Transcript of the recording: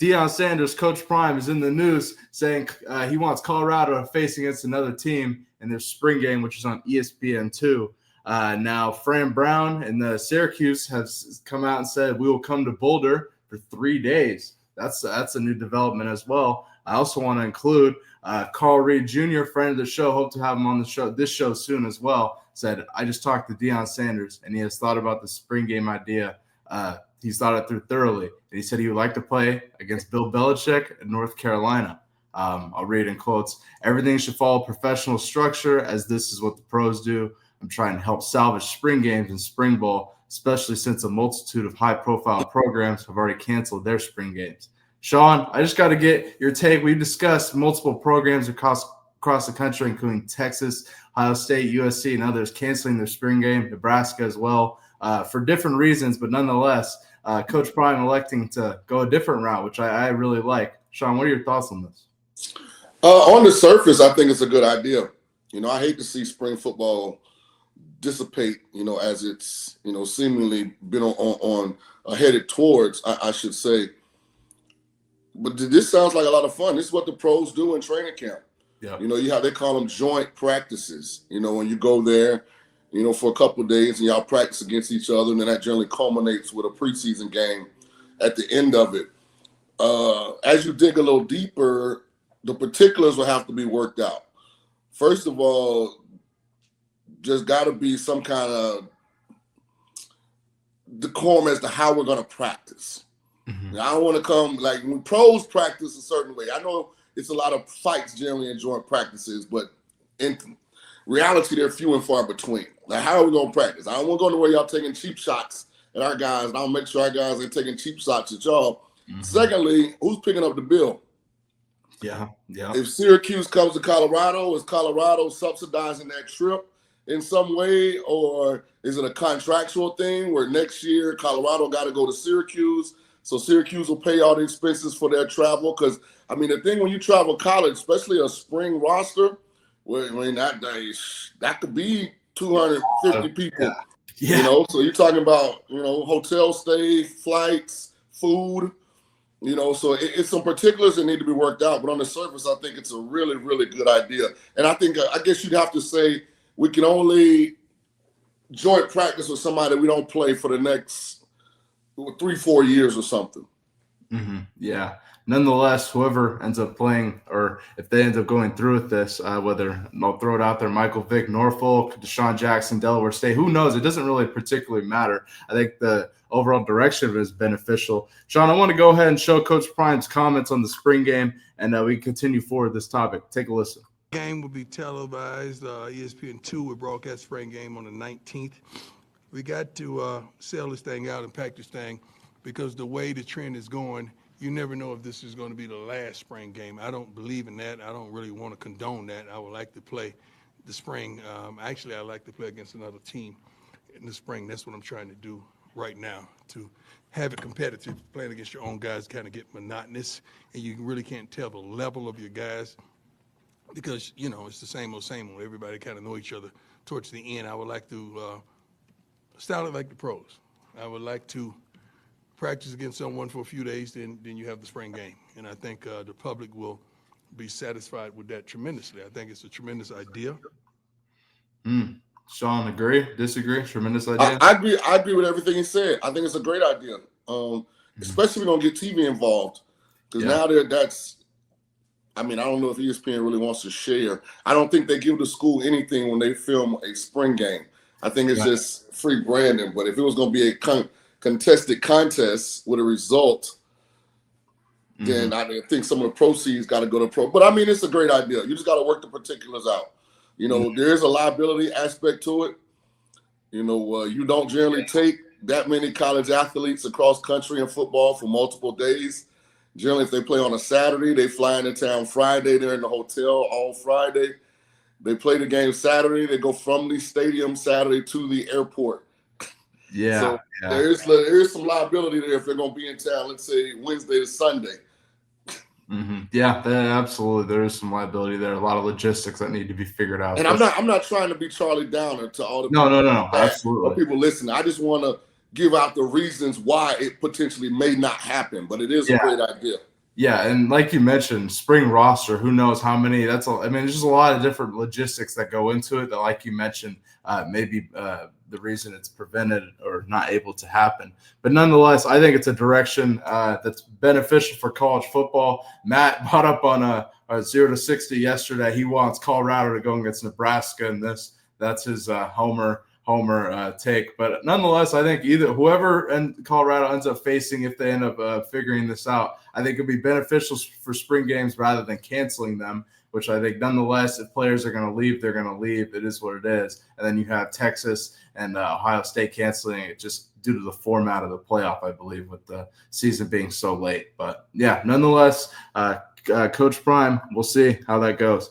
Deion Sanders, Coach Prime, is in the news saying he wants Colorado to face against another team in their spring game, which is on ESPN2. Now, Fran Brown and the Syracuse have come out and said we will come to Boulder for 3 days. That's a new development as well. I also want to include Carl Reed Jr., friend of the show. Hope to have him on this show soon as well. Said, I just talked to Deion Sanders, and he has thought about the spring game idea. He's thought it through thoroughly. And he said he would like to play against Bill Belichick in North Carolina. I'll read in quotes. Everything should follow professional structure, as this is what the pros do. I'm trying to help salvage spring games and spring ball, especially since a multitude of high-profile programs have already canceled their spring games. Sean, I just got to get your take. We've discussed multiple programs across the country, including Texas, Ohio State, USC, and others canceling their spring game, Nebraska as well, for different reasons, but nonetheless, Coach Prime electing to go a different route, which I really like. Sean, what are your thoughts on this? On the surface, I think it's a good idea. I hate to see spring football dissipate, as it's, seemingly been on headed towards, I should say. But this sounds like a lot of fun. This is what the pros do in training camp. Yeah. They call them joint practices, when you go there, for a couple of days and y'all practice against each other, and then that generally culminates with a preseason game at the end of it. As you dig a little deeper, the particulars will have to be worked out. First of all, there's got to be some kind of decorum as to how we're going to practice. Mm-hmm. Now, I don't want to come, like, when pros practice a certain way. I know it's a lot of fights generally in joint practices, but in reality, they're few and far between. Now, how are we going to practice? I don't want to go to where y'all taking cheap shots at our guys, and I'll make sure our guys ain't taking cheap shots at y'all. Mm-hmm. Secondly, who's picking up the bill? Yeah. If Syracuse comes to Colorado, is Colorado subsidizing that trip in some way, or is it a contractual thing where next year Colorado got to go to Syracuse, so Syracuse will pay all the expenses for their travel? Because, the thing when you travel college, especially a spring roster, that could be 250 people. Yeah. So you're talking about, hotel stay, flights, food, so it's some particulars that need to be worked out. But on the surface, I think it's a really, really good idea. And I guess you'd have to say we can only joint practice with somebody we don't play for the next 3-4 years or something. Mm-hmm. Yeah. Nonetheless, whoever ends up playing, or if they end up going through with this, whether I'll throw it out there, Michael Vick, Norfolk, Deshaun Jackson, Delaware State, who knows? It doesn't really particularly matter. I think the overall direction of it is beneficial. Sean, I want to go ahead and show Coach Prime's comments on the spring game, and we continue forward this topic. Take a listen. Game will be televised. ESPN2 will broadcast spring game on the 19th. We got to sell this thing out and pack this thing, because the way the trend is going, you never know if this is going to be the last spring game. I don't believe in that. I don't really want to condone that. I would like to play the spring. Actually, I like to play against another team in the spring. That's what I'm trying to do right now, to have it competitive. Playing against your own guys kind of get monotonous, and you really can't tell the level of your guys, because, it's the same old. Everybody kind of know each other towards the end. I would like to style it like the pros. I would like to practice against someone for a few days, then you have the spring game. And I think the public will be satisfied with that tremendously. I think it's a tremendous idea. Sean, agree? Disagree? Tremendous idea? I agree with everything he said. I think it's a great idea, especially if we're going to get TV involved. Because now that's – I don't know if ESPN really wants to share. I don't think they give the school anything when they film a spring game. I think it's just free branding. But if it was going to be a contested contest with a result, then I think some of the proceeds got to go to pro. But it's a great idea. You just got to work the particulars out. There's a liability aspect to it. You don't generally take that many college athletes across country in football for multiple days. Generally, if they play on a Saturday, they fly into town Friday. They're in the hotel all Friday. They play the game Saturday. They go from the stadium Saturday to the airport. Yeah. So there is some liability there if they're going to be in town, let's say Wednesday to Sunday. Mm-hmm. Yeah, absolutely. There is some liability there. A lot of logistics that need to be figured out. And I'm not trying to be Charlie Downer to all the no, absolutely. People listening. I just want to give out the reasons why it potentially may not happen, but it is a great idea. Yeah, and like you mentioned, spring roster, who knows how many? There's just a lot of different logistics that go into it that, like you mentioned, maybe the reason it's prevented or not able to happen. But nonetheless, I think it's a direction that's beneficial for college football. Matt brought up on a 0 to 60 yesterday. He wants Colorado to go against Nebraska in this. That's his homer take. But nonetheless, I think either whoever and Colorado ends up facing, if they end up figuring this out, I think it'll be beneficial for spring games rather than canceling them, which I think nonetheless, if players are going to leave, they're going to leave. It is what it is. And then you have Texas and Ohio State canceling it just due to the format of the playoff, I believe, with the season being so late. But yeah, nonetheless, Coach Prime, we'll see how that goes.